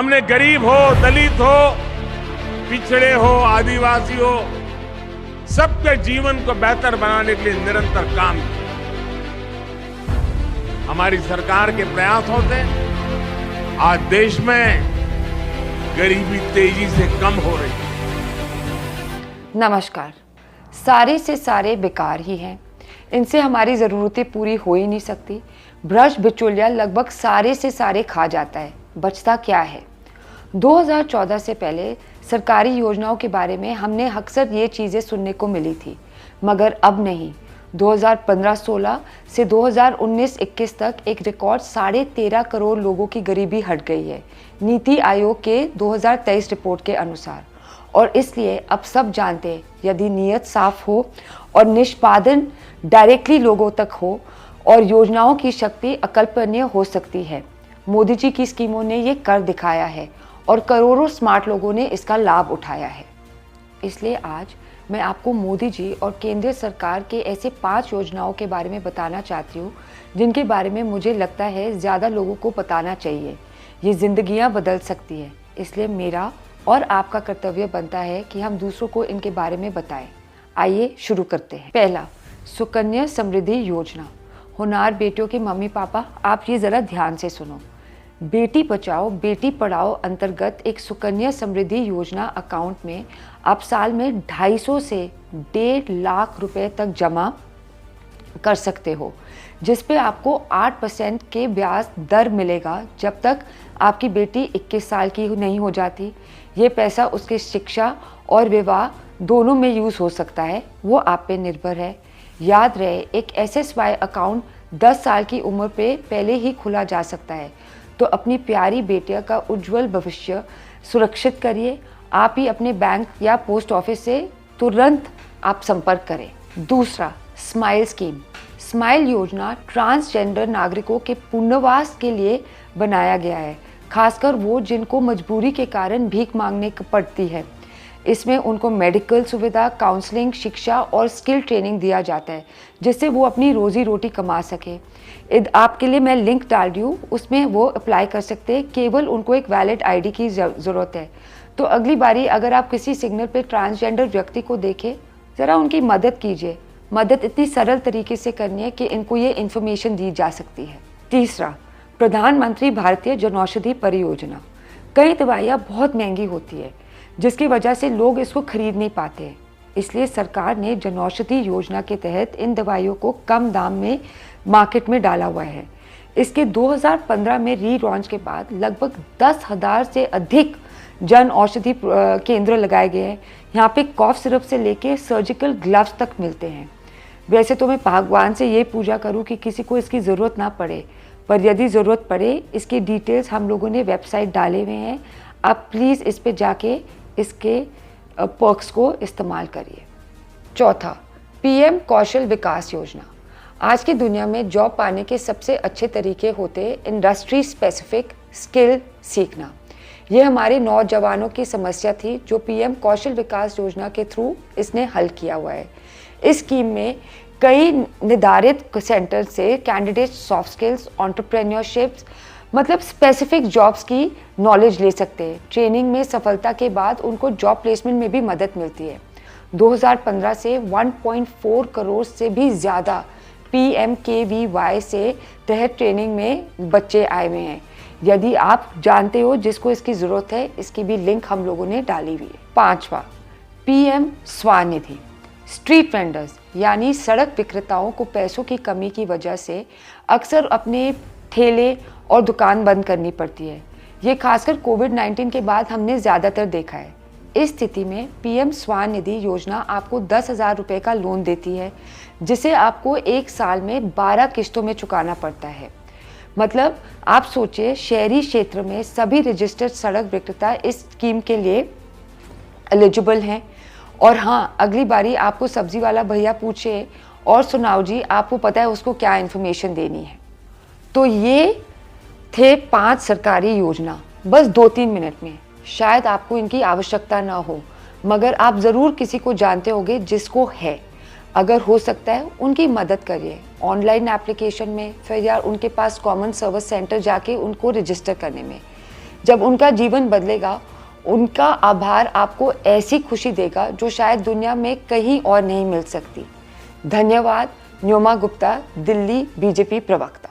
हमने गरीब हो, दलित हो, पिछड़े हो, आदिवासी हो, सबके जीवन को बेहतर बनाने के लिए निरंतर काम किया। हमारी सरकार के प्रयासों से आज देश में गरीबी तेजी से कम हो रही है। नमस्कार। सारे से सारे बेकार ही हैं, इनसे हमारी ज़रूरतें पूरी हो ही नहीं सकती। ब्रश बिचौलिया लगभग सारे से सारे खा जाता है, बचता क्या है। 2014 से पहले सरकारी योजनाओं के बारे में हमने अक्सर ये चीज़ें सुनने को मिली थी, मगर अब नहीं। 2015-16 से 2019-21 तक एक रिकॉर्ड 13.5 करोड़ लोगों की गरीबी हट गई है, नीति आयोग के 2023 रिपोर्ट के अनुसार। और इसलिए अब सब जानते हैं, यदि नीयत साफ हो और निष्पादन डायरेक्टली लोगों तक हो और योजनाओं की शक्ति अकल्पनीय हो सकती है। मोदी जी की स्कीमों ने ये कर दिखाया है और करोड़ों स्मार्ट लोगों ने इसका लाभ उठाया है। इसलिए आज मैं आपको मोदी जी और केंद्र सरकार के ऐसे 5 योजनाओं के बारे में बताना चाहती हूँ, जिनके बारे में मुझे लगता है ज़्यादा लोगों को बताना चाहिए। ये जिंदगियाँ बदल सकती है, इसलिए मेरा और आपका कर्तव्य बनता है कि हम दूसरों को इनके बारे में बताएं। आइए शुरू करते हैं। पहला, सुकन्या समृद्धि योजना। होनहार बेटियों के मम्मी पापा, आप ये ज़रा ध्यान से सुनो। बेटी बचाओ बेटी पढ़ाओ अंतर्गत एक सुकन्या समृद्धि योजना अकाउंट में आप साल में 250 से 1.5 लाख रुपए तक जमा कर सकते हो, जिस पे आपको 8% के ब्याज दर मिलेगा जब तक आपकी बेटी 21 साल की नहीं हो जाती। ये पैसा उसकी शिक्षा और विवाह दोनों में यूज़ हो सकता है, वो आप पे निर्भर है। याद रहे, एक SSY अकाउंट 10 साल की उम्र पे पहले ही खुला जा सकता है। तो अपनी प्यारी बेटिया का उज्जवल भविष्य सुरक्षित करिए। आप ही अपने बैंक या पोस्ट ऑफिस से तुरंत आप संपर्क करें। दूसरा, स्माइल स्कीम। स्माइल योजना ट्रांसजेंडर नागरिकों के पुनर्वास के लिए बनाया गया है, खासकर वो जिनको मजबूरी के कारण भीख मांगने पड़ती है। इसमें उनको मेडिकल सुविधा, काउंसलिंग, शिक्षा और स्किल ट्रेनिंग दिया जाता है, जिससे वो अपनी रोजी रोटी कमा सके। आपके लिए मैं लिंक डाल रही हूँ, उसमें वो अप्लाई कर सकते हैं। केवल उनको एक वैलिड ID की ज़रूरत है। तो अगली बारी अगर आप किसी सिग्नल पे ट्रांसजेंडर व्यक्ति को देखें, ज़रा उनकी मदद कीजिए। मदद इतनी सरल तरीके से करनी है कि इनको ये इन्फॉर्मेशन दी जा सकती है। तीसरा, प्रधानमंत्री भारतीय जनौषधि परियोजना। कई दवाइयाँ बहुत महंगी होती है, जिसकी वजह से लोग इसको खरीद नहीं पाते हैं। इसलिए सरकार ने जनौषधि योजना के तहत इन दवाइयों को कम दाम में मार्केट में डाला हुआ है। इसके 2015 में री लॉन्च के बाद लगभग 10,000 से अधिक जन औषधि केंद्र लगाए गए हैं। यहाँ पे कॉफ सिरप से लेके सर्जिकल ग्लव्स तक मिलते हैं। वैसे तो मैं भगवान से ये पूजा करूँ कि किसी को इसकी ज़रूरत ना पड़े, पर यदि ज़रूरत पड़े, इसकी डिटेल्स हम लोगों ने वेबसाइट डाले हुए हैं। आप प्लीज़ इस पे जाके इसके पर्क्स को इस्तेमाल करिए। चौथा, PM कौशल विकास योजना। आज की दुनिया में जॉब पाने के सबसे अच्छे तरीके होते इंडस्ट्री स्पेसिफिक स्किल सीखना। ये हमारे नौजवानों की समस्या थी, जो PM कौशल विकास योजना के थ्रू इसने हल किया हुआ है। इस स्कीम में कई निर्धारित सेंटर से कैंडिडेट सॉफ्ट स्किल्स, एंटरप्रेन्योरशिप्स मतलब स्पेसिफिक जॉब्स की नॉलेज ले सकते हैं। ट्रेनिंग में सफलता के बाद उनको जॉब प्लेसमेंट में भी मदद मिलती है। 2015 से 1.4 करोड़ से भी ज़्यादा PMKVY से तहत ट्रेनिंग में बच्चे आए हुए हैं। यदि आप जानते हो जिसको इसकी ज़रूरत है, इसकी भी लिंक हम लोगों ने डाली हुई है। पांचवा, PM स्वनिधि। स्ट्रीट वेंडर्स यानी सड़क विक्रेताओं को पैसों की कमी की वजह से अक्सर अपने ठेले और दुकान बंद करनी पड़ती है। ये खासकर कोविड-19 के बाद हमने ज़्यादातर देखा है। इस स्थिति में PM स्वनिधि योजना आपको 10,000 रुपये का लोन देती है, जिसे आपको 1 साल में 12 किस्तों में चुकाना पड़ता है। मतलब आप सोचिए, शहरी क्षेत्र में सभी रजिस्टर्ड सड़क विक्रेता इस स्कीम के लिए एलिजिबल हैं। और हाँ, अगली बारी आपको सब्जी वाला भैया पूछे और सुनाओ जी, आपको पता है उसको क्या इन्फॉर्मेशन देनी है। तो ये थे 5 सरकारी योजना, बस 2-3 मिनट में। शायद आपको इनकी आवश्यकता ना हो, मगर आप ज़रूर किसी को जानते होंगे जिसको है। अगर हो सकता है उनकी मदद करिए ऑनलाइन एप्लीकेशन में, फिर यार उनके पास कॉमन सर्विस सेंटर जाके उनको रजिस्टर करने में। जब उनका जीवन बदलेगा, उनका आभार आपको ऐसी खुशी देगा जो शायद दुनिया में कहीं और नहीं मिल सकती। धन्यवाद। न्योमा गुप्ता, दिल्ली बीजेपी प्रवक्ता।